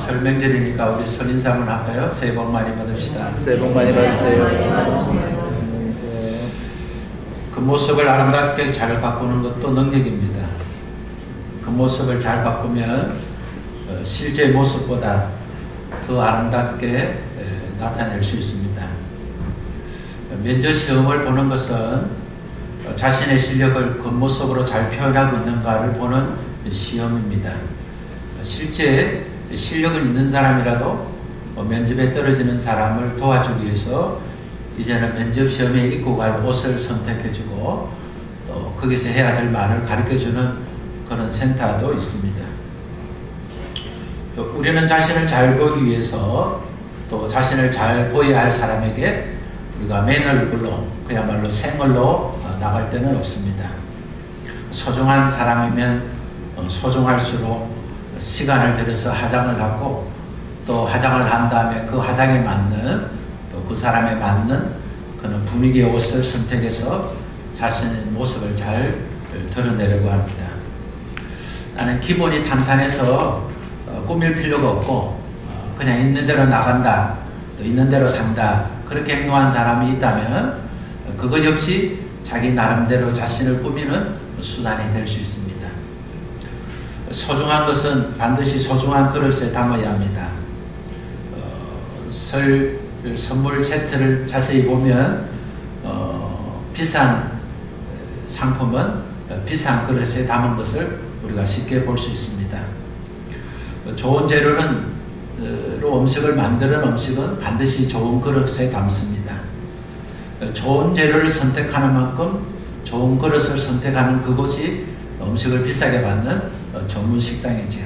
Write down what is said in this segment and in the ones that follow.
설 명절이니까 우리 설인사 한번 할까요? 새해 복 많이 받읍시다. 새해 복 많이 받으세요. 그 모습을 아름답게 잘 바꾸는 것도 능력입니다. 그 모습을 잘 바꾸면 실제 모습보다 더 아름답게 나타낼 수 있습니다. 면접 시험을 보는 것은 자신의 실력을 겉모습으로 잘 표현하고 있는가를 보는 시험입니다. 실제 실력을 있는 사람이라도 면접에 떨어지는 사람을 도와주기 위해서 이제는 면접 시험에 입고 갈 옷을 선택해주고 또 거기서 해야 될 말을 가르쳐주는 그런 센터도 있습니다. 또 우리는 자신을 잘 보기 위해서 또 자신을 잘 보여야 할 사람에게 우리가 맨 얼굴로 그야말로 생얼로 나갈 때는 없습니다. 소중한 사람이면 소중할수록 시간을 들여서 화장을 하고 또 화장을 한 다음에 그 화장에 맞는 또 그 사람에 맞는 그런 분위기의 옷을 선택해서 자신의 모습을 잘 드러내려고 합니다. 나는 기본이 탄탄해서 꾸밀 필요가 없고 그냥 있는 대로 나간다, 또 있는 대로 산다, 그렇게 행동한 사람이 있다면 그것 역시 자기 나름대로 자신을 꾸미는 수단이 될 수 있습니다. 소중한 것은 반드시 소중한 그릇에 담아야 합니다. 설 선물 세트를 자세히 보면 비싼 상품은 비싼 그릇에 담은 것을 우리가 쉽게 볼 수 있습니다. 좋은 재료로 음식을 만드는 음식은 반드시 좋은 그릇에 담습니다. 좋은 재료를 선택하는 만큼 좋은 그릇을 선택하는 그곳이 음식을 비싸게 받는 전문 식당이지요.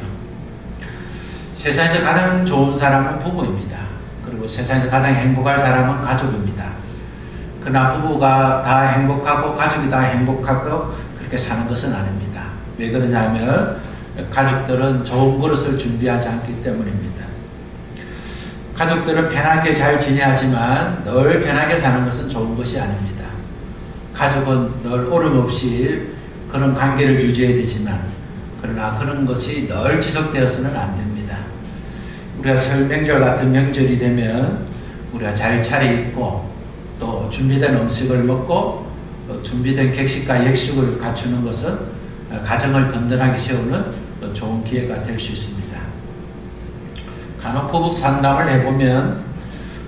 세상에서 가장 좋은 사람은 부부입니다. 그리고 세상에서 가장 행복할 사람은 가족입니다. 그러나 부부가 다 행복하고 가족이 다 행복하고 그렇게 사는 것은 아닙니다. 왜 그러냐면 가족들은 좋은 그릇을 준비하지 않기 때문입니다. 가족들은 편하게 잘 지내야지만 늘 편하게 사는 것은 좋은 것이 아닙니다. 가족은 늘 오름 없이 그런 관계를 유지해야 되지만 그러나 그런 것이 늘 지속되어서는 안 됩니다. 우리가 설 명절 같은 명절이 되면 우리가 잘 차려입고 또 준비된 음식을 먹고 또 준비된 객식과 역식을 갖추는 것은 가정을 든든하게 세우는 좋은 기회가 될 수 있습니다. 간혹 부부 상담을 해보면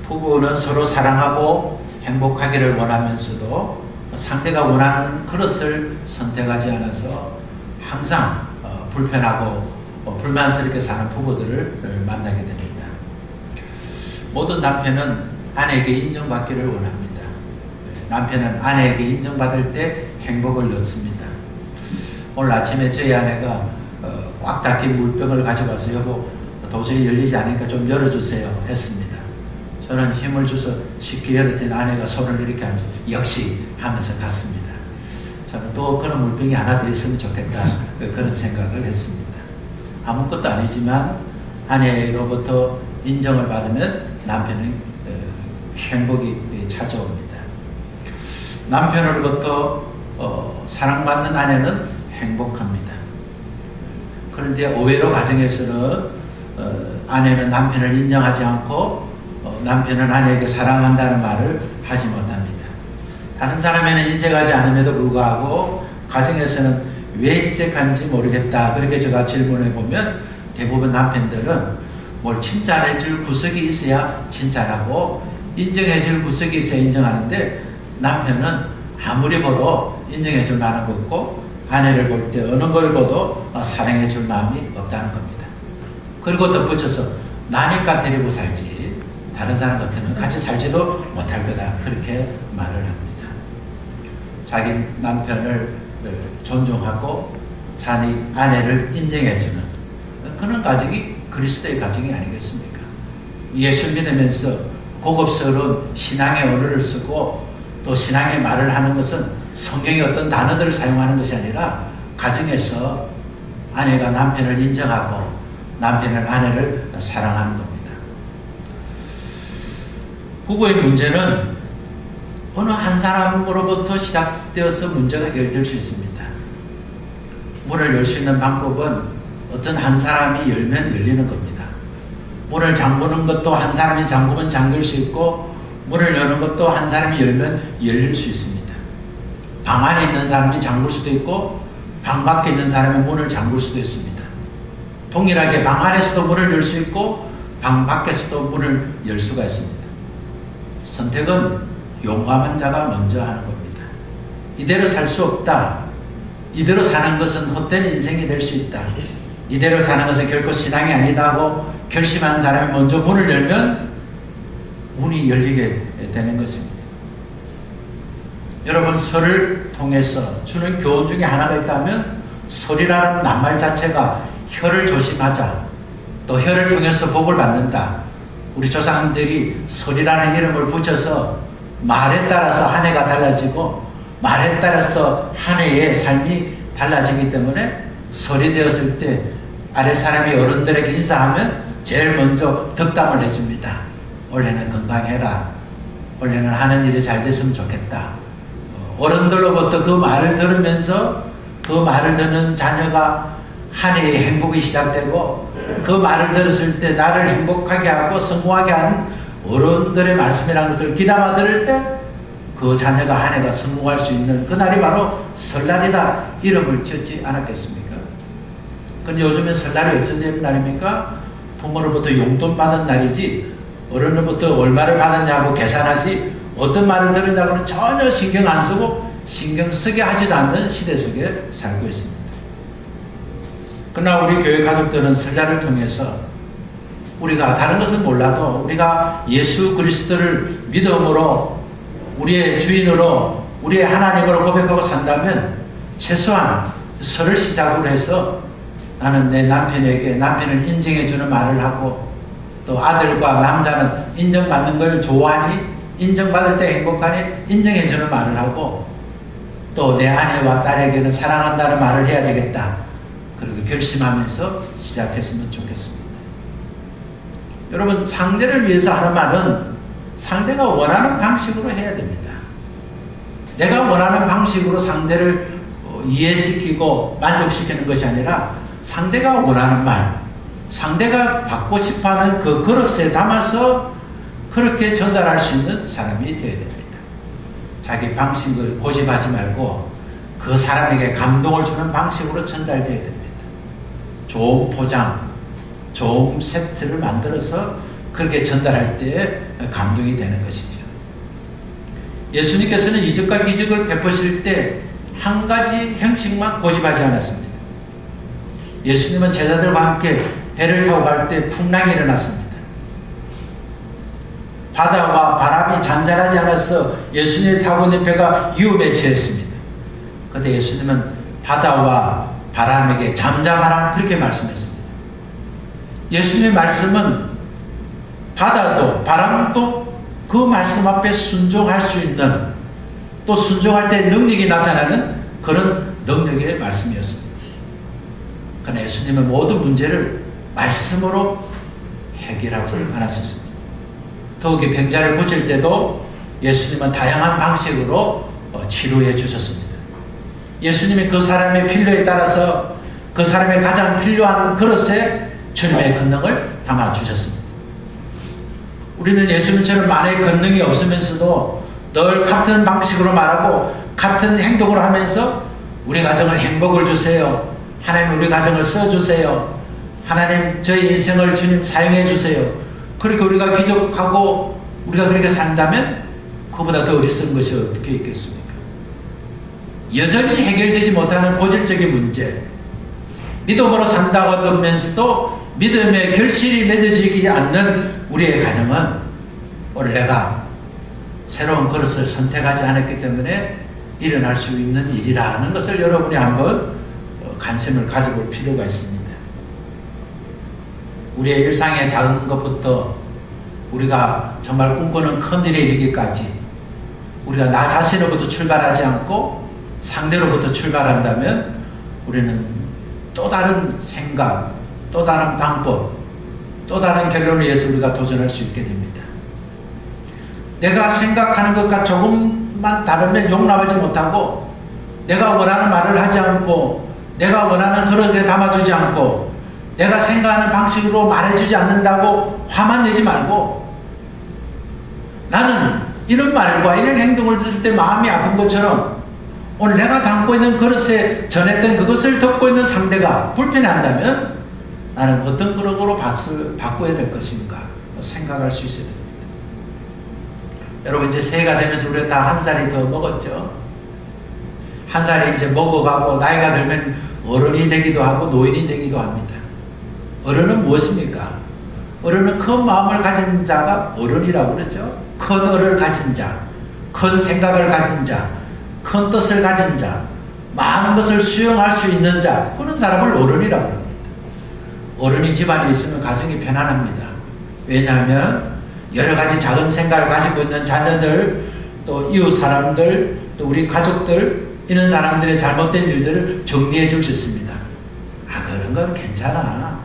부부는 서로 사랑하고 행복하기를 원하면서도 상대가 원하는 그릇을 선택하지 않아서 항상 불편하고 불만스럽게 사는 부부들을 만나게 됩니다. 모든 남편은 아내에게 인정받기를 원합니다. 남편은 아내에게 인정받을 때 행복을 얻습니다. 오늘 아침에 저희 아내가 꽉 닫힌 물병을 가져와서 여보 도저히 열리지 않으니까 좀 열어주세요 했습니다. 저는 힘을 줘서 쉽게 열었더니 아내가 손을 이렇게 하면서 역시 하면서 갔습니다. 저는 또 그런 물병이 하나 더 있으면 좋겠다 그런 생각을 했습니다. 아무것도 아니지만 아내로부터 인정을 받으면 남편은 행복이 찾아옵니다. 남편으로부터 사랑받는 아내는 행복합니다. 그런데 의외로 가정에서는 아내는 남편을 인정하지 않고 남편은 아내에게 사랑한다는 말을 하지 못합니다. 다른 사람에는 인색하지 않음에도 불구하고 가정에서는 왜 인색한지 모르겠다 그렇게 제가 질문해 보면 대부분 남편들은 뭘 칭찬해 줄 구석이 있어야 칭찬하고 인정해 줄 구석이 있어야 인정하는데 남편은 아무리 봐도 인정해 줄 만한 거 없고 아내를 볼 때 어느 걸 봐도 사랑해 줄 마음이 없다는 겁니다. 그리고 덧붙여서 나니까 데리고 살지 다른 사람 같으면 같이 살지도 못할 거다 그렇게 말을 합니다. 자기 남편을 존중하고 자기 아내를 인정해주는 그런 가정이 그리스도의 가정이 아니겠습니까? 예수 믿으면서 고급스러운 신앙의 언어를 쓰고 또 신앙의 말을 하는 것은 성경의 어떤 단어들을 사용하는 것이 아니라 가정에서 아내가 남편을 인정하고 남편은 아내를 사랑하는 겁니다. 부부의 문제는 어느 한 사람으로부터 시작되어서 문제가 해결될 수 있습니다. 문을 열 수 있는 방법은 어떤 한 사람이 열면 열리는 겁니다. 문을 잠그는 것도 한 사람이 잠그면 잠글 수 있고, 문을 여는 것도 한 사람이 열면 열릴 수 있습니다. 방 안에 있는 사람이 잠글 수도 있고 방 밖에 있는 사람이 문을 잠글 수도 있습니다. 동일하게 방 안에서도 문을 열 수 있고 방 밖에서도 문을 열 수가 있습니다. 선택은 용감한 자가 먼저 하는 겁니다. 이대로 살 수 없다. 이대로 사는 것은 헛된 인생이 될 수 있다. 이대로 사는 것은 결코 신앙이 아니다 하고 결심한 사람이 먼저 문을 열면 문이 열리게 되는 것입니다. 여러분, 설을 통해서 주는 교훈 중에 하나가 있다면 설이라는 낱말 자체가 혀를 조심하자, 또 혀를 통해서 복을 받는다. 우리 조상들이 설이라는 이름을 붙여서 말에 따라서 한 해가 달라지고 말에 따라서 한 해의 삶이 달라지기 때문에 설이 되었을 때 아래 사람이 어른들에게 인사하면 제일 먼저 덕담을 해줍니다. 올해는 건강해라. 올해는 하는 일이 잘 됐으면 좋겠다. 어른들로부터 그 말을 들으면서 그 말을 듣는 자녀가 한 해의 행복이 시작되고, 그 말을 들었을 때 나를 행복하게 하고 성공하게 하는 어른들의 말씀이라는 것을 귀담아 들을 때 그 자녀가 한 해가 성공할 수 있는 그날이 바로 설날이다 이름을 지었지 않았겠습니까? 근데 요즘에 설날이 어쩐 날입니까? 부모로부터 용돈 받은 날이지 어른으로부터 얼마를 받았냐고 계산하지 어떤 말을 들으냐고는 전혀 신경 안 쓰고 신경 쓰게 하지도 않는 시대 속에 살고 있습니다. 그러나 우리 교회 가족들은 설날을 통해서 우리가 다른 것은 몰라도 우리가 예수 그리스도를 믿음으로 우리의 주인으로 우리의 하나님으로 고백하고 산다면 최소한 설을 시작으로 해서 나는 내 남편을 인정해주는 말을 하고, 또 아들과 남자는 인정받는 걸 좋아하니 인정받을 때 행복하니 인정해주는 말을 하고, 또 내 아내와 딸에게는 사랑한다는 말을 해야 되겠다. 그리고 결심하면서 시작했으면 좋겠습니다. 여러분, 상대를 위해서 하는 말은 상대가 원하는 방식으로 해야 됩니다. 내가 원하는 방식으로 상대를 이해시키고 만족시키는 것이 아니라 상대가 원하는 말, 상대가 받고 싶어하는 그 그릇에 담아서 그렇게 전달할 수 있는 사람이 되어야 됩니다. 자기 방식을 고집하지 말고 그 사람에게 감동을 주는 방식으로 전달되어야 됩니다. 좋은 포장, 좋은 세트를 만들어서 그렇게 전달할 때 감동이 되는 것이죠. 예수님께서는 이적과 기적을 베푸실 때 한 가지 형식만 고집하지 않았습니다. 예수님은 제자들과 함께 배를 타고 갈 때 풍랑이 일어났습니다. 바다와 바람이 잔잔하지 않아서 예수님이 타고 있는 배가 위험에 처했습니다. 그런데 예수님은 바다와 바람에게 잠잠하라 그렇게 말씀했습니다. 예수님의 말씀은 바다도 바람도 그 말씀 앞에 순종할 수 있는, 또 순종할 때 능력이 나타나는 그런 능력의 말씀이었습니다. 그러나 예수님은 모든 문제를 말씀으로 해결하지 않았습니다. 더욱이 병자를 고칠 때도 예수님은 다양한 방식으로 치료해 주셨습니다. 예수님이 그 사람의 필요에 따라서 그 사람의 가장 필요한 그릇에 주님의 권능을 담아 주셨습니다. 우리는 예수님처럼 만의 권능이 없으면서도 늘 같은 방식으로 말하고 같은 행동을 하면서 우리 가정을 행복을 주세요. 하나님 우리 가정을 써주세요. 하나님 저희 인생을 주님 사용해 주세요. 그렇게 우리가 기적하고 우리가 그렇게 산다면 그보다 더 어리석은 것이 어떻게 있겠습니까? 여전히 해결되지 못하는 고질적인 문제, 믿음으로 산다고 하면서도 믿음의 결실이 맺어지지 않는 우리의 가정은 오늘 내가 새로운 그릇을 선택하지 않았기 때문에 일어날 수 있는 일이라는 것을 여러분이 한번 관심을 가져볼 필요가 있습니다. 우리의 일상의 작은 것부터 우리가 정말 꿈꾸는 큰 일에 이르기까지 우리가 나 자신으로부터 출발하지 않고 상대로부터 출발한다면 우리는 또 다른 생각, 또 다른 방법, 또 다른 결론을 위해서 우리가 도전할 수 있게 됩니다. 내가 생각하는 것과 조금만 다르면 용납하지 못하고, 내가 원하는 말을 하지 않고, 내가 원하는 그릇에 담아주지 않고, 내가 생각하는 방식으로 말해주지 않는다고 화만 내지 말고, 나는 이런 말과 이런 행동을 들을 때 마음이 아픈 것처럼 오늘 내가 담고 있는 그릇에 전했던 그것을 듣고 있는 상대가 불편해한다면 나는 어떤 그릇으로 바꿔야 될 것인가 생각할 수 있어야 됩니다. 여러분, 이제 새해가 되면서 우리가 다 한 살이 더 먹었죠. 한 살이 이제 먹어가고 나이가 들면 어른이 되기도 하고 노인이 되기도 합니다. 어른은 무엇입니까? 어른은 큰 마음을 가진 자가 어른이라고 그러죠. 큰 어를 가진 자, 큰 생각을 가진 자, 큰 뜻을 가진 자, 많은 것을 수용할 수 있는 자, 그런 사람을 어른이라고 합니다. 어른이 집안에 있으면 가정이 편안합니다. 왜냐하면 여러 가지 작은 생각을 가지고 있는 자녀들, 또 이웃 사람들, 또 우리 가족들, 이런 사람들의 잘못된 일들을 정리해 줄 수 있습니다. 아, 그런 건 괜찮아.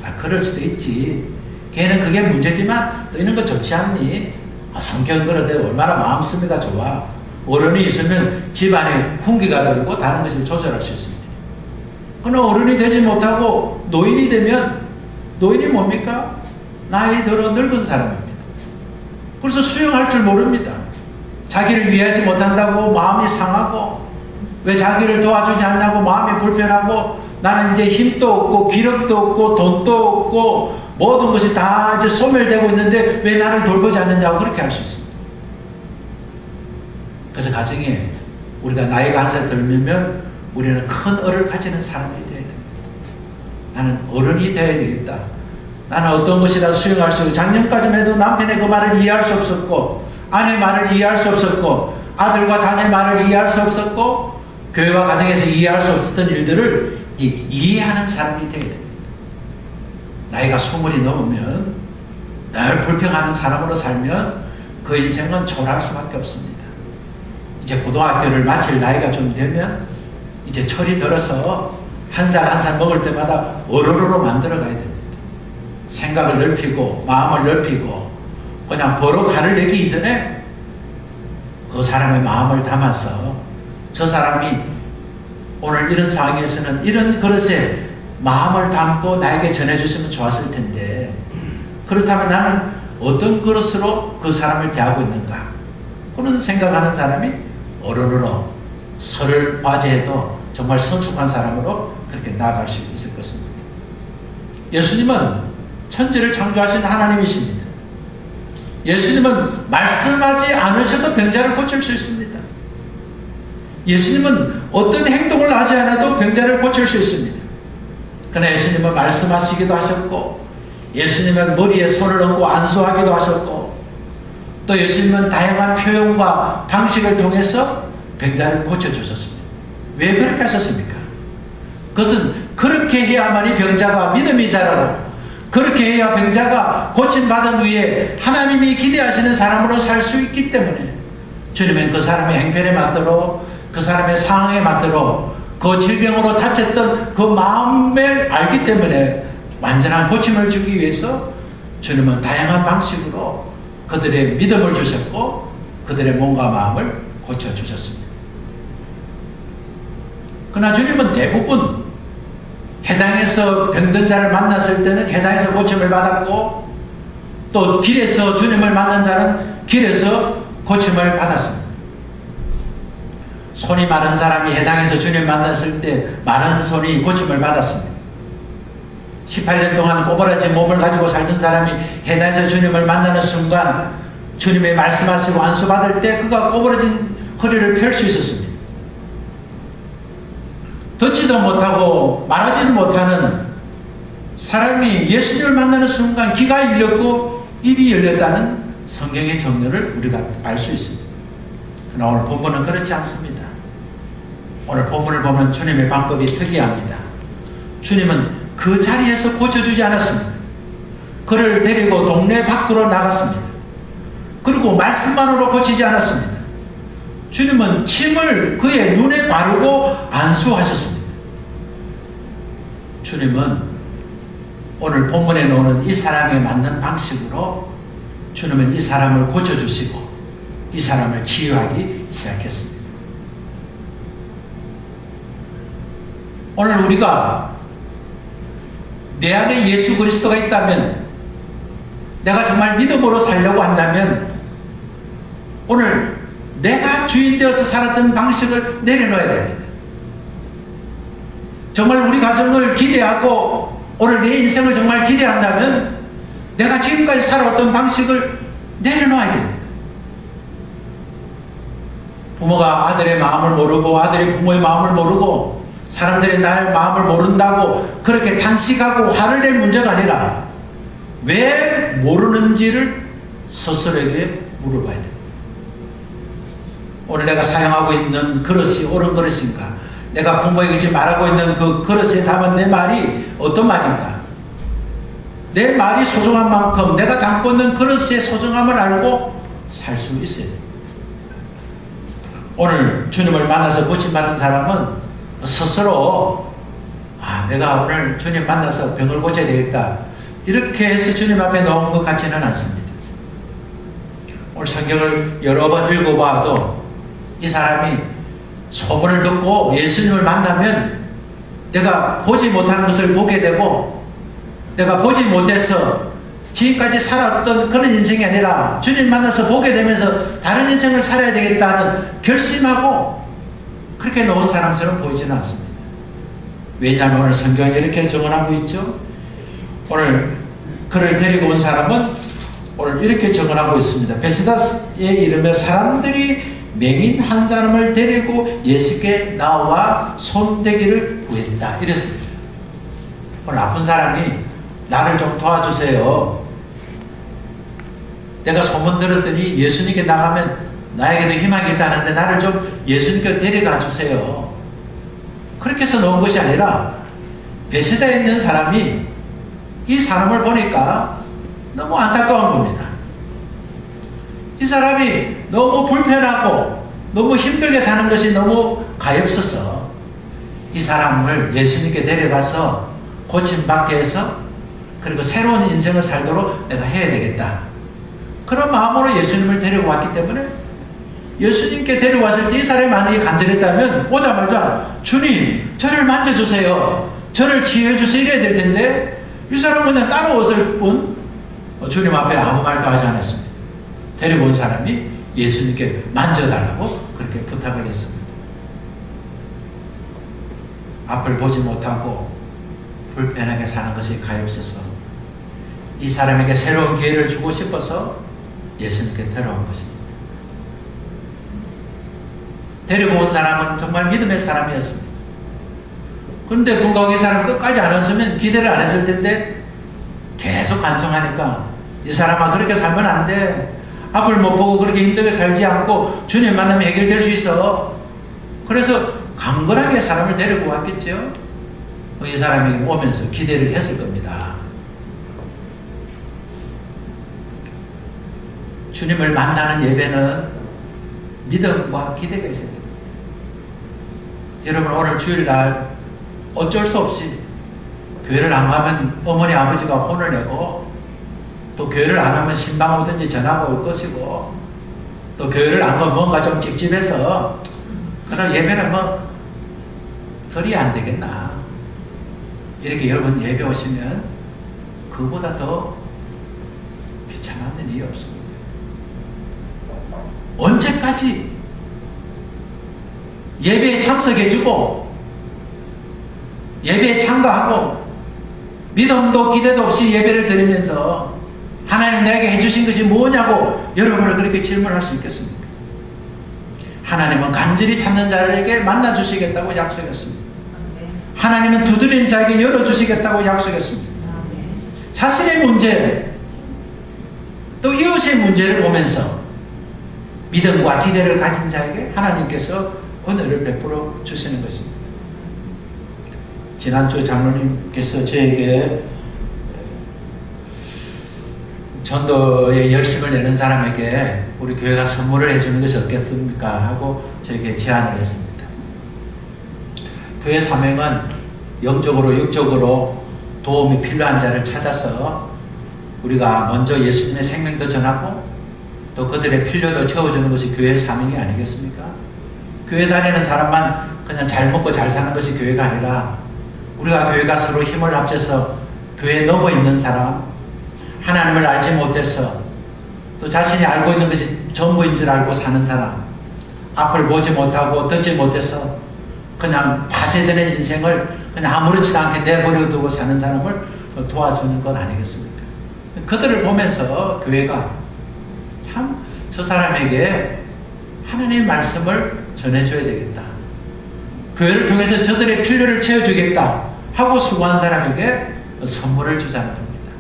아, 그럴 수도 있지. 걔는 그게 문제지만 또 이런 거 좋지 않니? 아, 성격 그런데 얼마나 마음 쓰기가 좋아. 어른이 있으면 집안에 훈기가 들고 다른 것을 조절할 수 있습니다. 그러나 어른이 되지 못하고 노인이 되면, 노인이 뭡니까? 나이 들어 늙은 사람입니다. 그래서 수용할 줄 모릅니다. 자기를 위하지 못한다고 마음이 상하고, 왜 자기를 도와주지 않냐고 마음이 불편하고, 나는 이제 힘도 없고 기력도 없고 돈도 없고 모든 것이 다 이제 소멸되고 있는데 왜 나를 돌보지 않느냐고 그렇게 할 수 있습니다. 그래서 가정에 우리가 나이가 한 살 들면 우리는 큰 어를 가지는 사람이 되어야 됩니다. 나는 어른이 되어야 되겠다. 나는 어떤 것이라 수용할 수 있고, 작년까지만 해도 남편의 그 말을 이해할 수 없었고, 아내 말을 이해할 수 없었고, 아들과 자녀의 말을 이해할 수 없었고, 교회와 가정에서 이해할 수 없었던 일들을 이해하는 사람이 되어야 됩니다. 나이가 20이 넘으면 늘 불평하는 사람으로 살면 그 인생은 초라할 수밖에 없습니다. 이제 고등학교를 마칠 나이가 좀 되면 이제 철이 들어서 한 살 한 살 먹을 때마다 어른으로 만들어 가야 됩니다. 생각을 넓히고 마음을 넓히고 그냥 버럭 화를 내기 이전에 그 사람의 마음을 담아서 저 사람이 오늘 이런 상황에서는 이런 그릇에 마음을 담고 나에게 전해줬으면 좋았을 텐데, 그렇다면 나는 어떤 그릇으로 그 사람을 대하고 있는가, 그런 생각하는 사람이 어른으로 서를 과제해도 정말 성숙한 사람으로 그렇게 나아갈 수 있을 것입니다. 예수님은 천지를 창조하신 하나님이십니다. 예수님은 말씀하지 않으셔도 병자를 고칠 수 있습니다. 예수님은 어떤 행동을 하지 않아도 병자를 고칠 수 있습니다. 그러나 예수님은 말씀하시기도 하셨고, 예수님은 머리에 손을 얹고 안수하기도 하셨고, 또 예수님은 다양한 표현과 방식을 통해서 병자를 고쳐주셨습니다. 왜 그렇게 하셨습니까? 그것은 그렇게 해야만이 병자가 믿음이 자라고, 그렇게 해야 병자가 고침받은 후에 하나님이 기대하시는 사람으로 살 수 있기 때문에 주님은 그 사람의 행편에 맞도록, 그 사람의 상황에 맞도록, 그 질병으로 다쳤던 그 마음을 알기 때문에 완전한 고침을 주기 위해서 주님은 다양한 방식으로 그들의 믿음을 주셨고 그들의 몸과 마음을 고쳐주셨습니다. 그러나 주님은 대부분 해당에서 병든 자를 만났을 때는 해당에서 고침을 받았고, 또 길에서 주님을 만난 자는 길에서 고침을 받았습니다. 손이 마른 사람이 해당에서 주님 만났을 때 마른 손이 고침을 받았습니다. 18년 동안 꼬부라진 몸을 가지고 살던 사람이 해당에서 주님을 만나는 순간 주님의 말씀하시고 안수받을 때 그가 꼬부라진 허리를 펼 수 있었습니다. 듣지도 못하고 말하지도 못하는 사람이 예수님을 만나는 순간 귀가 열렸고 입이 열렸다는 성경의 정리를 우리가 알 수 있습니다. 그러나 오늘 본문은 그렇지 않습니다. 오늘 본문을 보면 주님의 방법이 특이합니다. 주님은 그 자리에서 고쳐주지 않았습니다. 그를 데리고 동네 밖으로 나갔습니다. 그리고 말씀만으로 고치지 않았습니다. 주님은 침을 그의 눈에 바르고 안수하셨습니다. 주님은 오늘 본문에 나오는 이 사람에 맞는 방식으로 주님은 이 사람을 고쳐주시고 이 사람을 치유하기 시작했습니다. 오늘 우리가 내 안에 예수 그리스도가 있다면, 내가 정말 믿음으로 살려고 한다면 오늘 내가 주인 되어서 살았던 방식을 내려놓아야 됩니다. 정말 우리 가정을 기대하고 오늘 내 인생을 정말 기대한다면 내가 지금까지 살아왔던 방식을 내려놓아야 됩니다. 부모가 아들의 마음을 모르고 아들이 부모의 마음을 모르고 사람들이 나의 마음을 모른다고 그렇게 단식하고 화를 낼 문제가 아니라 왜 모르는지를 스스로에게 물어봐야 됩니다. 오늘 내가 사용하고 있는 그릇이 옳은 그릇인가? 내가 부모에게 지금 말하고 있는 그 그릇에 담은 내 말이 어떤 말인가? 내 말이 소중한 만큼 내가 담고 있는 그릇의 소중함을 알고 살 수 있어야 됩니다. 오늘 주님을 만나서 고침받은 사람은 스스로 내가 오늘 주님 만나서 병을 고쳐야 되겠다 이렇게 해서 주님 앞에 나온 것 같지는 않습니다. 오늘 성경을 여러 번 읽어봐도 이 사람이 소문을 듣고 예수님을 만나면 내가 보지 못하는 것을 보게 되고 내가 보지 못해서 지금까지 살았던 그런 인생이 아니라 주님 만나서 보게 되면서 다른 인생을 살아야 되겠다는 결심하고 그렇게 놓은 사람처럼 보이지는 않습니다. 왜냐하면 오늘 성경에 이렇게 정언하고 있죠. 오늘 그를 데리고 온 사람은 오늘 이렇게 정언하고 있습니다. 베스다의 이름에 사람들이 맹인 한 사람을 데리고 예수께 나와 손대기를 구했다. 이랬습니다. 오늘 아픈 사람이 나를 좀 도와주세요. 내가 소문 들었더니 예수님께 나가면 나에게도 희망이 있다는데 나를 좀 예수님께 데려가 주세요. 그렇게 해서 놓은 것이 아니라 베세다에 있는 사람이 이 사람을 보니까 너무 안타까운 겁니다. 이 사람이 너무 불편하고 너무 힘들게 사는 것이 너무 가엾어서 이 사람을 예수님께 데려가서 고침받게 해서 그리고 새로운 인생을 살도록 내가 해야 되겠다. 그런 마음으로 예수님을 데려왔기 때문에 예수님께 데려왔을 때 이 사람이 만약에 간절했다면 오자마자 주님 저를 만져주세요. 저를 치유해주세요. 이래야 될 텐데 이 사람은 그냥 따라왔을 뿐 주님 앞에 아무 말도 하지 않았습니다. 데리고 온 사람이 예수님께 만져달라고 그렇게 부탁을 했습니다. 앞을 보지 못하고 불편하게 사는 것이 가엾어서 이 사람에게 새로운 기회를 주고 싶어서 예수님께 데려온 것입니다. 데리고 온 사람은 정말 믿음의 사람이었습니다. 그런데 불구하고 이 사람 끝까지 안 왔으면 기대를 안 했을 텐데 계속 간청하니까 이 사람아 그렇게 살면 안 돼. 앞을 못 보고 그렇게 힘들게 살지 않고 주님 만나면 해결될 수 있어. 그래서 강건하게 사람을 데리고 왔겠죠. 이 사람이 오면서 기대를 했을 겁니다. 주님을 만나는 예배는 믿음과 기대가 있어야 됩니다. 여러분 오늘 주일날 어쩔 수 없이 교회를 안 가면 어머니 아버지가 혼을 내고 또 교회를 안 하면 신방 오든지 전화가 올 것이고 또 교회를 안 가면 뭔가 좀 찝찝해서 그런 예배는 뭐 그리 안 되겠나 이렇게 여러분 예배 오시면 그보다 더 비참한 일이 없습니다. 언제까지 예배에 참석해주고 예배에 참가하고 믿음도 기대도 없이 예배를 드리면서 하나님 내게 해주신 것이 뭐냐고 여러분을 그렇게 질문할 수 있겠습니까? 하나님은 간절히 찾는 자에게 만나주시겠다고 약속했습니다. 하나님은 두드리는 자에게 열어주시겠다고 약속했습니다. 자신의 문제 또 이웃의 문제를 보면서 믿음과 기대를 가진 자에게 하나님께서 은혜를 베풀어 주시는 것입니다. 지난주 장로님께서 저에게 전도에 열심을 내는 사람에게 우리 교회가 선물을 해주는 것이 어떻겠습니까? 하고 저에게 제안을 했습니다. 교회 사명은 영적으로 육적으로 도움이 필요한 자를 찾아서 우리가 먼저 예수님의 생명도 전하고 또 그들의 필요도 채워주는 것이 교회의 사명이 아니겠습니까? 교회 다니는 사람만 그냥 잘 먹고 잘 사는 것이 교회가 아니라 우리가 교회가 서로 힘을 합쳐서 교회에 넘어 있는 사람, 하나님을 알지 못해서 또 자신이 알고 있는 것이 전부인 줄 알고 사는 사람, 앞을 보지 못하고 듣지 못해서 그냥 파쇄되는 인생을 그냥 아무렇지도 않게 내버려 두고 사는 사람을 도와주는 건 아니겠습니까? 그들을 보면서 교회가 참 저 사람에게 하나님의 말씀을 전해줘야 되겠다. 교회를 통해서 저들의 필요를 채워주겠다 하고 수고한 사람에게 선물을 주자는 겁니다.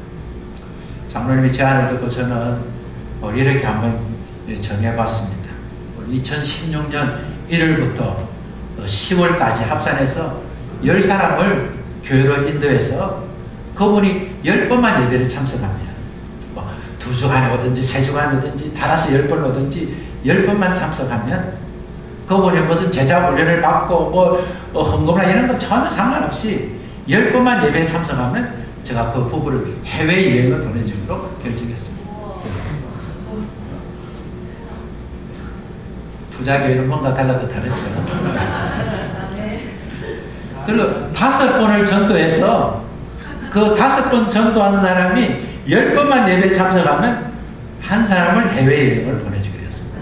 장로님이 제안을 듣고 저는 이렇게 한번 정해봤습니다. 2016년 1월부터 10월까지 합산해서 10사람을 교회로 인도해서 그분이 10번만 예배를 참석하면 2주간에 오든지 3주간에 오든지 달아서 10번 오든지 10번만 참석하면 그분이 무슨 제자 훈련을 받고 헌금이나 이런 거 전혀 상관없이 10번만 예배에 참석하면 제가 그 부부를 해외여행을 보내주기로 결정했습니다. 부자교회는 뭔가 달라도 다르죠. 그리고 5번을 전도해서 그 5번 전도한 사람이 10번만 예배에 참석하면 한 사람을 해외여행을 보내주기로 했습니다.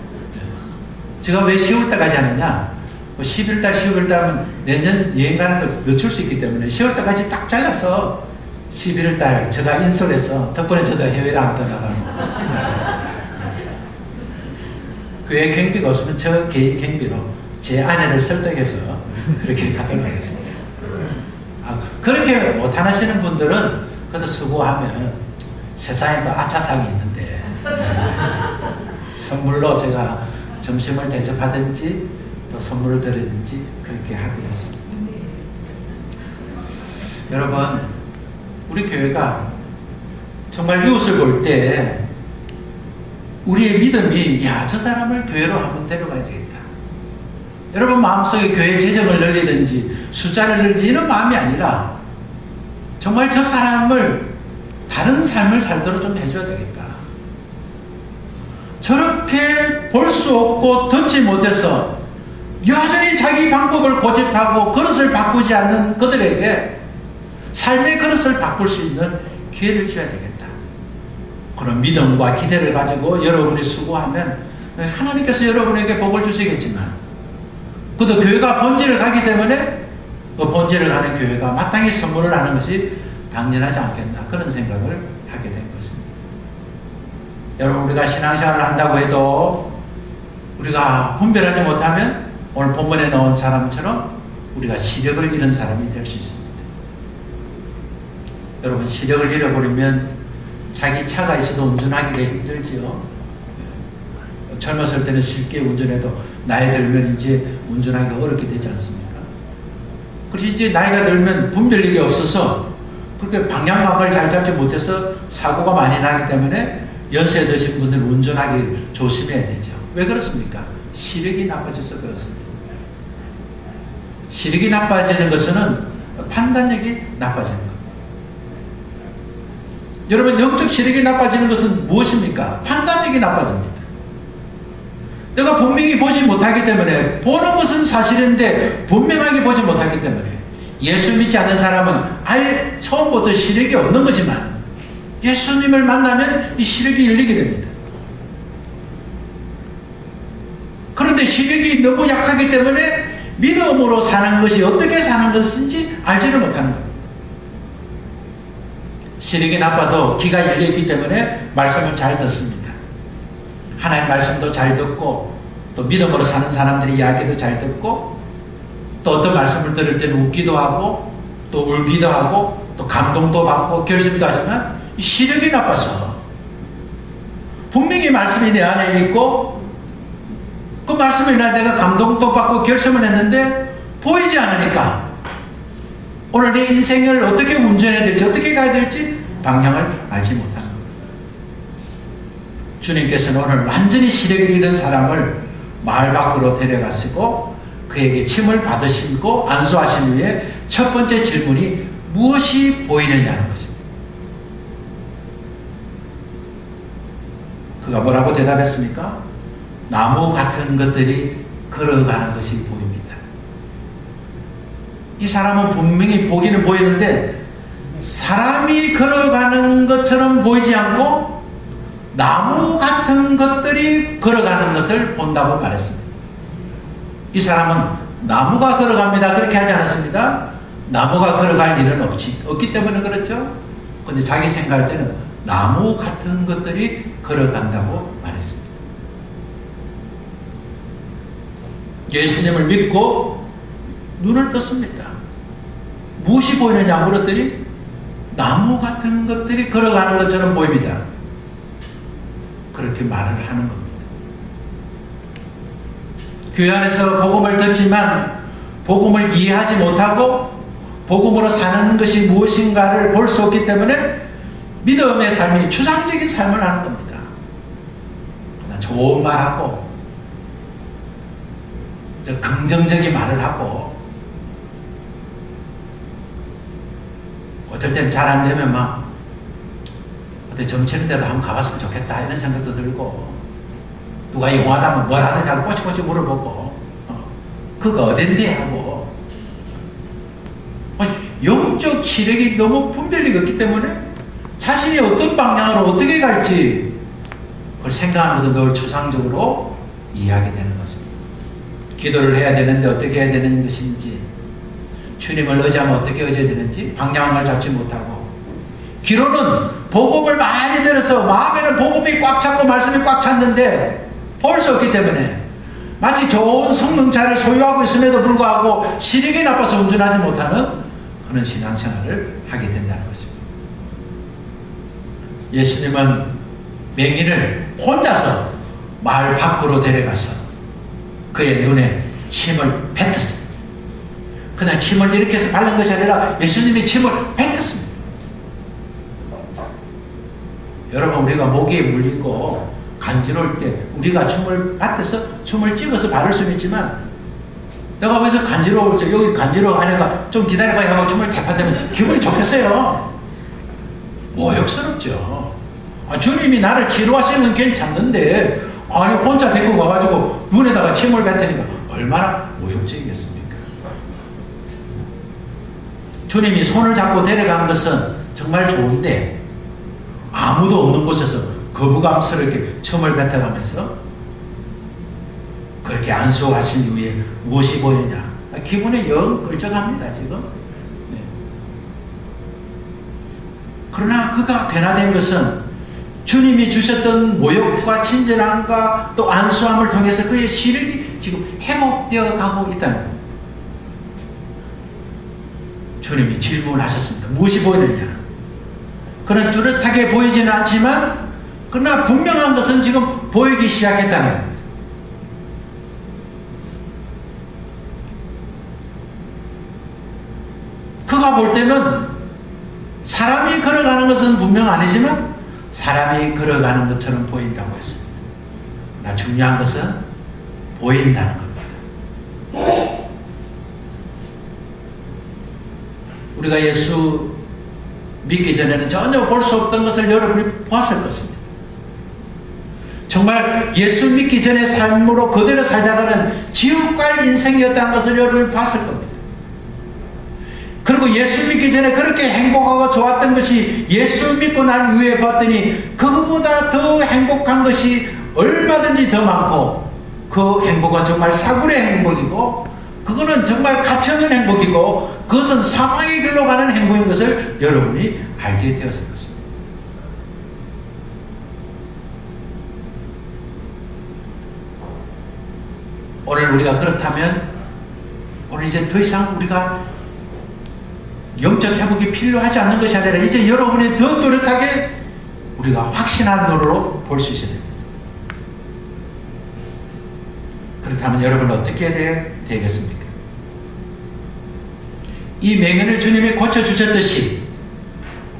제가 왜 10월달까지 하느냐? 11달, 12월달 하면 내년 여행 가는 걸 늦출 수 있기 때문에 10월달까지 딱 잘라서 11월달 제가 인솔해서 덕분에 저도 해외를 안 떠나가고 교회 경비가 없으면 저 개인 경비로 제 아내를 설득해서 그렇게 가도록 하겠습니다. 그렇게 못하시는 분들은 그래도 수고하면 세상에 또 아차상이 있는데 선물로 제가 점심을 대접하든지 또 선물을 드리든지 그렇게 하기로 했습니다. 여러분, 우리 교회가 정말 이웃을 볼 때 우리의 믿음이 저 사람을 교회로 한번 데려가야 되겠다. 여러분 마음속에 교회 재정을 늘리든지 숫자를 늘리든지 이런 마음이 아니라 정말 저 사람을 다른 삶을 살도록 좀 해줘야 되겠다. 저렇게 볼 수 없고 듣지 못해서 여전히 자기 방법을 고집하고 그릇을 바꾸지 않는 그들에게 삶의 그릇을 바꿀 수 있는 기회를 줘야 되겠다. 그런 믿음과 기대를 가지고 여러분이 수고하면 하나님께서 여러분에게 복을 주시겠지만 그도 교회가 본질을 가기 때문에 그 본질을 가는 교회가 마땅히 선물을 하는 것이 당연하지 않겠나 그런 생각을 하게 된 것입니다. 여러분 우리가 신앙생활을 한다고 해도 우리가 분별하지 못하면 오늘 본문에 나온 사람처럼 우리가 시력을 잃은 사람이 될 수 있습니다. 여러분 시력을 잃어버리면 자기 차가 있어도 운전하기가 힘들지요. 젊었을 때는 쉽게 운전해도 나이 들면 이제 운전하기가 어렵게 되지 않습니까? 그래서 이제 나이가 들면 분별력이 없어서 그렇게 방향막을 잘 잡지 못해서 사고가 많이 나기 때문에 연세 드신 분들은 운전하기 조심해야 되죠. 왜 그렇습니까? 시력이 나빠져서 그렇습니다. 시력이 나빠지는 것은 판단력이 나빠지는 겁니다. 여러분 영적 시력이 나빠지는 것은 무엇입니까? 판단력이 나빠집니다. 내가 분명히 보지 못하기 때문에 보는 것은 사실인데 분명하게 보지 못하기 때문에 예수 믿지 않는 사람은 아예 처음부터 시력이 없는 거지만 예수님을 만나면 이 시력이 열리게 됩니다. 그런데 시력이 너무 약하기 때문에 믿음으로 사는 것이 어떻게 사는 것인지 알지를 못하는 겁니다. 시력이 나빠도 귀가 열려있기 때문에 말씀을 잘 듣습니다. 하나님 말씀도 잘 듣고 또 믿음으로 사는 사람들의 이야기도 잘 듣고 또 어떤 말씀을 들을 때는 웃기도 하고 또 울기도 하고 또 감동도 받고 결심도 하지만 시력이 나빠서 분명히 말씀이 내 안에 있고 그 말씀에 인하여 내가 감동도 받고 결심을 했는데 보이지 않으니까 오늘 내 인생을 어떻게 운전해야 될지 어떻게 가야 될지 방향을 알지 못하는 겁니다. 주님께서는 오늘 완전히 시력을 잃은 사람을 마을 밖으로 데려가시고 그에게 침을 받으시고 안수하신 후에 첫 번째 질문이 무엇이 보이느냐는 것입니다. 그가 뭐라고 대답했습니까? 나무 같은 것들이 걸어가는 것이 보입니다. 이 사람은 분명히 보기는 보이는데 사람이 걸어가는 것처럼 보이지 않고 나무 같은 것들이 걸어가는 것을 본다고 말했습니다. 이 사람은 나무가 걸어갑니다 그렇게 하지 않았습니다. 나무가 걸어갈 일은 없기 때문에 그렇죠. 근데 자기 생각할 때는 나무 같은 것들이 걸어간다고 말했습니다. 예수님을 믿고 눈을 떴습니다. 무엇이 보이느냐 물었더니 나무 같은 것들이 걸어가는 것처럼 보입니다. 그렇게 말을 하는 겁니다. 교회 안에서 복음을 듣지만 복음을 이해하지 못하고 복음으로 사는 것이 무엇인가를 볼 수 없기 때문에 믿음의 삶이 추상적인 삶을 하는 겁니다. 좋은 말하고 긍정적인 말을 하고 어떨 땐 잘 안 되면 막 어디 정치는 데도 한번 가봤으면 좋겠다 이런 생각도 들고 누가 용하다면 뭘 하든지 하고 꼬치꼬치 물어보고 그거 어딘데 하고 영적 시력이 너무 분별력이 없기 때문에 자신이 어떤 방향으로 어떻게 갈지 그걸 생각하면서 늘 추상적으로 이해하게 되는 것입니다. 기도를 해야 되는데 어떻게 해야 되는 것인지 주님을 의지하면 어떻게 의지해야 되는지 방향을 잡지 못하고 귀로는 복음을 많이 들어서 마음에는 복음이 꽉 찼고 말씀이 꽉 찼는데 볼 수 없기 때문에 마치 좋은 성능차를 소유하고 있음에도 불구하고 시력이 나빠서 운전하지 못하는 그런 신앙생활을 하게 된다는 것입니다. 예수님은 맹인을 혼자서 마을 밖으로 데려가서 그의 눈에 침을 뱉었습니다. 그냥 침을 이렇게 해서 바른 것이 아니라 예수님이 침을 뱉었습니다. 여러분 우리가 모기에 물리고 간지러울 때 우리가 춤을 밭에서 춤을 찍어서 바를 수는 있지만 내가 하면서 간지러울 때 여기 간지러워하니까 좀 기다려봐야 하고 춤을 대파되면 기분이 좋겠어요. 모욕스럽죠. 주님이 나를 치료하시는 건 괜찮는데 아니 혼자 데리고 가가지고 눈에다가 침을 뱉으니까 얼마나 모욕적이겠습니까? 주님이 손을 잡고 데려간 것은 정말 좋은데 아무도 없는 곳에서 거부감스럽게 침을 뱉어가면서 그렇게 안수하신 이후에 무엇이 보이느냐? 기분이 영 끌적합니다 지금. 네. 그러나 그가 변화된 것은 주님이 주셨던 모욕과 친절함과 또 안수함을 통해서 그의 시력이 지금 회복되어 가고 있다는 겁니다. 주님이 질문하셨습니다. 무엇이 보이느냐? 그는 뚜렷하게 보이지는 않지만 그러나 분명한 것은 지금 보이기 시작했다는 겁니다. 그가 볼 때는 사람이 걸어가는 것은 분명 아니지만 사람이 걸어가는 것처럼 보인다고 했습니다. 그러나 중요한 것은 보인다는 겁니다. 우리가 예수 믿기 전에는 전혀 볼 수 없던 것을 여러분이 보았을 것입니다. 정말 예수 믿기 전의 삶으로 그대로 살다가는 지옥 갈 인생이었다는 것을 여러분이 봤을 겁니다. 그리고 예수 믿기 전에 그렇게 행복하고 좋았던 것이 예수 믿고 난 이후에 봤더니 그것보다 더 행복한 것이 얼마든지 더 많고 그 행복은 정말 사굴의 행복이고 그거는 정말 가치없는 행복이고 그것은 사망의 길로 가는 행복인 것을 여러분이 알게 되었을 것입니다. 오늘 우리가 그렇다면 오늘 이제 더 이상 우리가 영적 회복이 필요하지 않는 것이 아니라 이제 여러분이 더 또렷하게 우리가 확신한 눈으로 볼 수 있어야 됩니다. 그렇다면 여러분은 어떻게 해야 되겠습니까? 이 맹인을 주님이 고쳐주셨듯이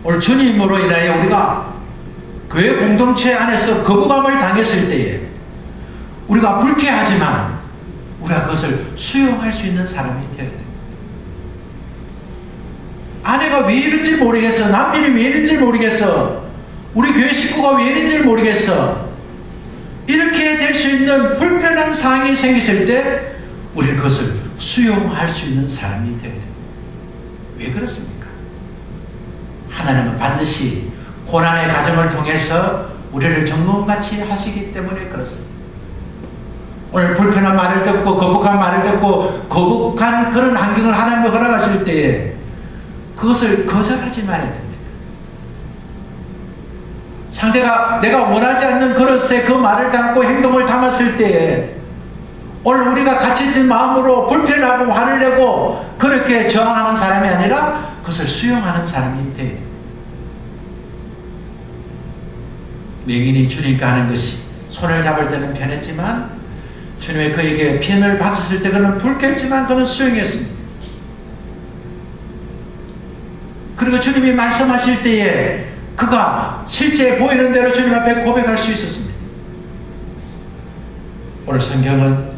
오늘 주님으로 인하여 우리가 교회 공동체 안에서 거부감을 당했을 때에 우리가 불쾌하지만 우리가 그것을 수용할 수 있는 사람이 되어야 됩니다. 아내가 왜 이런지 모르겠어. 남편이 왜 이런지 모르겠어. 우리 교회 식구가 왜 이런지 모르겠어. 이렇게 될 수 있는 불편한 상황이 생겼을 때 우리는 그것을 수용할 수 있는 사람이 되어야 됩니다. 왜 그렇습니까? 하나님은 반드시 고난의 과정을 통해서 우리를 정금같이 하시기 때문에 그렇습니다. 오늘 불편한 말을 듣고 거북한 말을 듣고 거북한 그런 환경을 하나님이 허락하실 때에 그것을 거절하지 말아야 됩니다. 상대가 내가 원하지 않는 그릇에 그 말을 담고 행동을 담았을 때에 오늘 우리가 갇혀진 마음으로 불편하고 화를 내고 그렇게 저항하는 사람이 아니라 그것을 수용하는 사람이 돼야 됩니다. 맹인이 주님과 하는 것이 손을 잡을 때는 편했지만 주님이 그에게 편을 받았을 때 그는 불쾌했지만 그는 수용했습니다. 그리고 주님이 말씀하실 때에 그가 실제 보이는 대로 주님 앞에 고백할 수 있었습니다. 오늘 성경은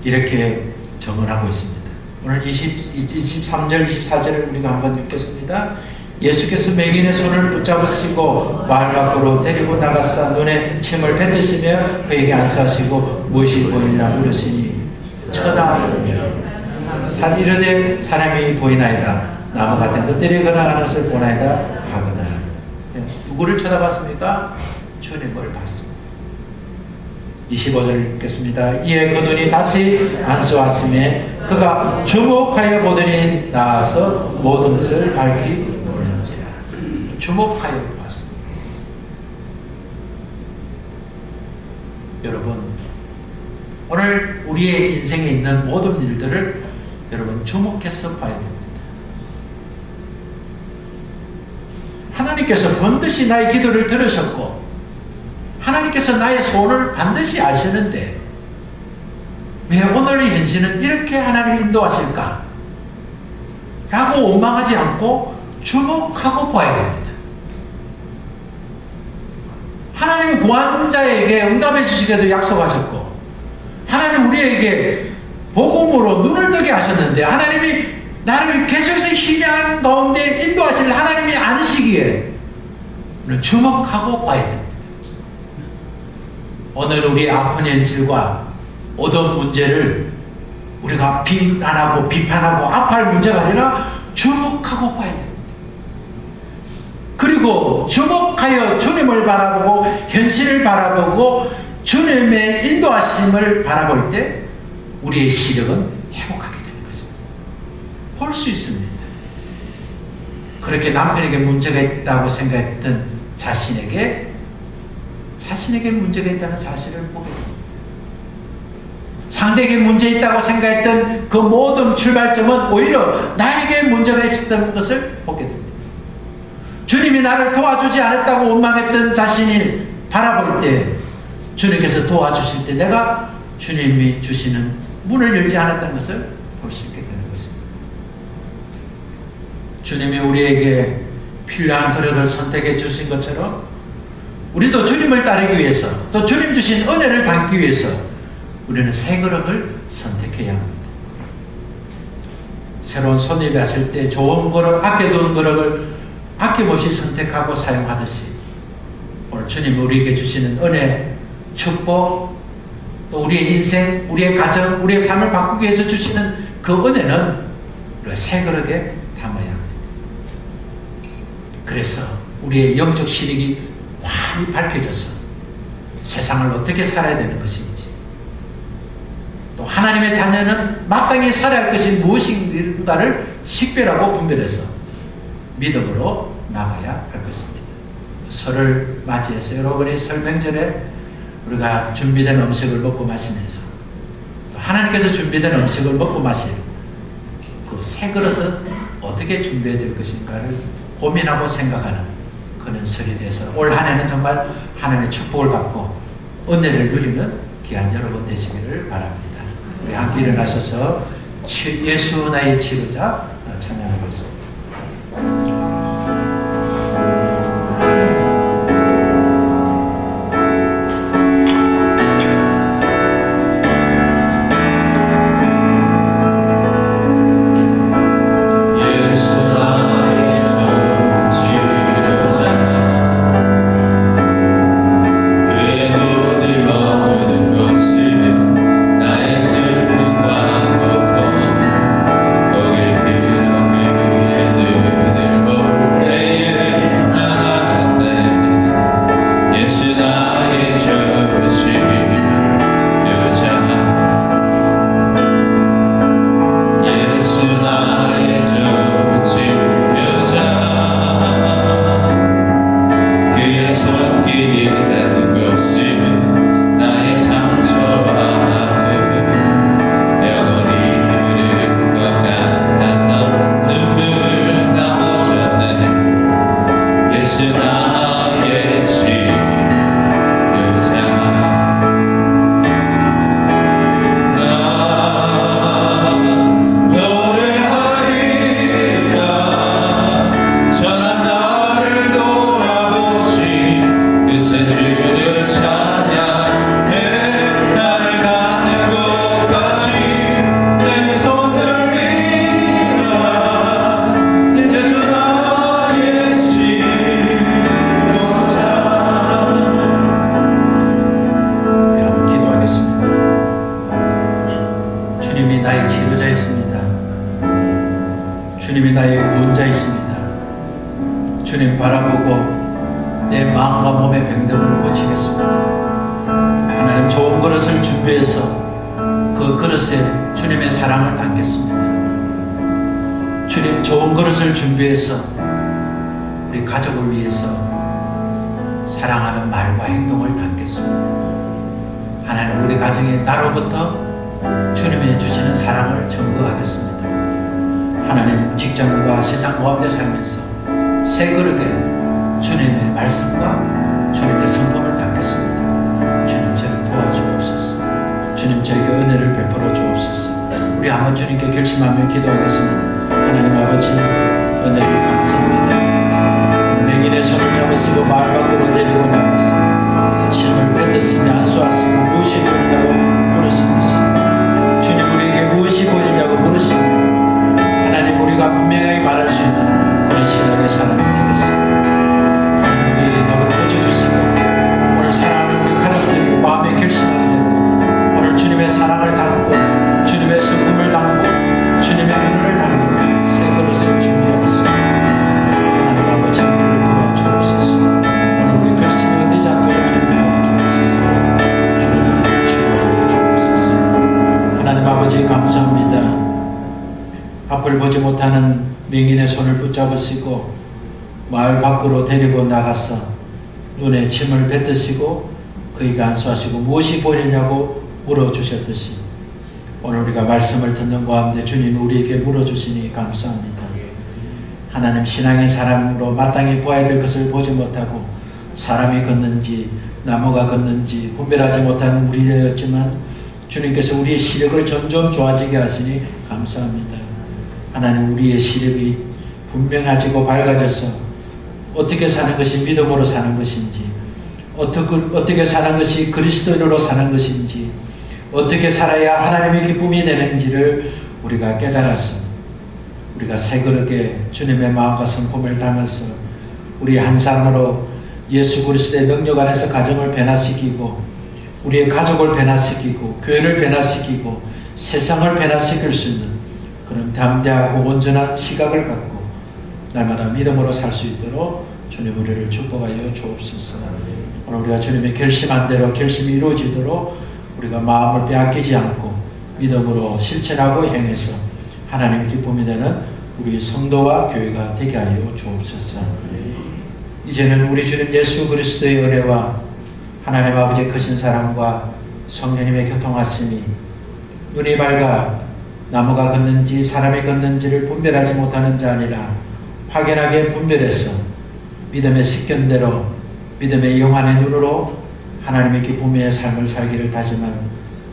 이렇게 정언하고 있습니다. 오늘 23절 24절을 우리가 한번 읽겠습니다. 예수께서 맹인의 손을 붙잡으시고 마을 밖으로 데리고 나가사 눈에 침을 뱉으시며 그에게 안수하시고 무엇이 보이냐 물으시니 쳐다보며 이르되 사람이 보이나이다. 나무 같은 것들이 걸어가는 것을 보나이다 하거나. 누구를 쳐다봤습니까? 주님을 봤습니다. 25절 읽겠습니다. 이에 그 눈이 다시 안수하심에 그가 주목하여 보더니 나아서 모든 것을 밝히 주목하여 봤습니다. 여러분, 오늘 우리의 인생에 있는 모든 일들을 여러분 주목해서 봐야 됩니다. 하나님께서 반드시 나의 기도를 들으셨고 하나님께서 나의 소원을 반드시 아시는데 왜 오늘의 현실은 이렇게 하나님이 인도하실까? 라고 원망하지 않고 주목하고 봐야 됩니다. 하나님이 구한 자에게 응답해 주시기도 약속하셨고 하나님 우리에게 복음으로 눈을 뜨게 하셨는데 하나님이 나를 계속해서 희미한 가운데 인도하실 하나님이 아니시기에 우리는 주목하고 봐야 됩니다. 오늘 우리의 아픈 현실과 어떤 문제를 우리가 비난하고 비판하고 아파할 문제가 아니라 주목하고 봐야 됩니다. 그리고 주목하여 주님을 바라보고 현실을 바라보고 주님의 인도하심을 바라볼 때 우리의 시력은 회복하게 되는 것입니다. 볼 수 있습니다. 그렇게 남편에게 문제가 있다고 생각했던 자신에게 문제가 있다는 사실을 보게 됩니다. 상대에게 문제 있다고 생각했던 그 모든 출발점은 오히려 나에게 문제가 있었던 것을 보게 됩니다. 주님이 나를 도와주지 않았다고 원망했던 자신을 바라볼 때 주님께서 도와주실 때 내가 주님이 주시는 문을 열지 않았다는 것을 볼 수 있게 되는 것입니다. 주님이 우리에게 필요한 그릇을 선택해 주신 것처럼 우리도 주님을 따르기 위해서 또 주님 주신 은혜를 담기 위해서 우리는 새 그릇을 선택해야 합니다. 새로운 손님이 왔을 때 좋은 그릇, 아껴둔 그릇을 아낌없이 선택하고 사용하듯이 오늘 주님이 우리에게 주시는 은혜, 축복, 또 우리의 인생, 우리의 가정, 우리의 삶을 바꾸기 위해서 주시는 그 은혜는 우리가 새 그릇에 담아야 합니다. 그래서 우리의 영적 시력이 많이 밝혀져서 세상을 어떻게 살아야 되는 것인지 또 하나님의 자녀는 마땅히 살아야 할 것이 무엇인가를 식별하고 분별해서 믿음으로 나가야 할 것입니다. 설을 맞이해서 여러분이 설 명절에 우리가 준비된 음식을 먹고 마시면서 또 하나님께서 준비된 음식을 먹고 마실 그 새 그릇은 어떻게 준비해야 될 것인가를 고민하고 생각하는 그런 설이 돼서 올 한 해는 정말 하나님의 축복을 받고 은혜를 누리는 귀한 여러분 되시기를 바랍니다. 우리 함께 일어나셔서 예수 나의 치료자 찬양하겠습니다. 나의 슬픔과 고통 거길 들어 주를 찬양해. 나를 가는 곳까지 내 손을 들어 이제 주 나의 치료자. 한번 기도하겠습니다. 주님이 나의 치료자이십니다. 주님이 나의 구원자이십니다. 주님 바라보고 내 마음과 몸의 병들음을 고치겠습니다. 하나님 좋은 그릇을 준비해서 그 그릇에 주님의 사랑을 담겠습니다. 주님 좋은 그릇을 준비해서 우리 가족을 위해서 사랑하는 말과 행동을 담겠습니다. 하나님 우리 가정에 나로부터 주님이 주시는 사랑을 증거하겠습니다. 하나님 직장과 세상 가운데 살면서 새 그릇에 주님의 말씀과 주님의 성품을 담겠습니다. 주님 저를 도와주옵소서. 주님 저에게 은혜를 베풀어 주옵소서. 우리 한번 주님께 결심하며 기도하겠습니다. 하나님 아버지 은혜를 감사합니다. 맹인의 손을 잡으시고 마을 밖으로 데리고 나가서 침을 뱉었으며 안수하시고 무엇이 보이냐고 물으신 것이 주님 우리에게 무엇이 보이냐고 물으시고 하나님 우리가 분명하게 말할 수 있는 그런 신앙의 사람이 되겠습니다. 우리에게 너를 보여주시고 오늘 사랑하는 우리 가족들이 마음에 결심한 대로 오늘 주님의 사랑을 담고 주님의 성품을 담고 주님의 은혜를 담고 새 그릇을 준비하겠습니다. 하나님 아버지 우리를 도와주옵소서. 오늘 우리 결심이 되지 않도록 주님 도와주옵소서. 주님을 치유하여 주옵소서. 하나님 아버지 감사합니다. 앞을 보지 못하는 맹인의 손을 붙잡으시고 마을 밖으로 데리고 나가서 눈에 침을 뱉으시고 그에게 안수하시고 무엇이 보이느냐고 물어주셨듯이 오늘 우리가 말씀을 듣는 가운데 주님이 우리에게 물어주시니 감사합니다. 하나님 신앙의 사람으로 마땅히 보아야 될 것을 보지 못하고 사람이 걷는지 나무가 걷는지 분별하지 못하는 우리였지만 주님께서 우리의 시력을 점점 좋아지게 하시니 감사합니다. 하나님 우리의 시력이 분명해지고 밝아져서 어떻게 사는 것이 믿음으로 사는 것인지 어떻게 사는 것이 그리스도인으로 사는 것인지 어떻게 살아야 하나님의 기쁨이 되는지를 우리가 깨달아서 우리가 새 그릇에 주님의 마음과 성품을 담아서 우리 한 사람으로 예수 그리스도의 능력 안에서 가정을 변화시키고 우리의 가족을 변화시키고 교회를 변화시키고 세상을 변화시킬 수 있는 그런 담대하고 온전한 시각을 갖고 날마다 믿음으로 살 수 있도록 주님 우리를 축복하여 주옵소서. 오늘 우리가 주님의 결심한 대로 결심이 이루어지도록 우리가 마음을 빼앗기지 않고 믿음으로 실천하고 행해서 하나님의 기쁨이 되는 우리 성도와 교회가 되게 하여 주옵소서. 이제는 우리 주님 예수 그리스도의 은혜와 하나님 아버지의 크신 사랑과 성령님의 교통하심이 눈이 밝아 나무가 걷는지 사람이 걷는지를 분별하지 못하는 자 아니라 확연하게 분별해서 믿음의 식견대로 믿음의 영안의 눈으로 하나님의 기쁨의 삶을 살기를 다짐한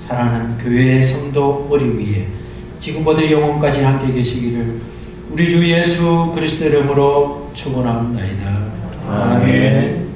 사랑하는 교회의 성도 머리 위에 지금부터 영원까지 함께 계시기를 우리 주 예수 그리스도 이름으로 축원합니다. 아멘.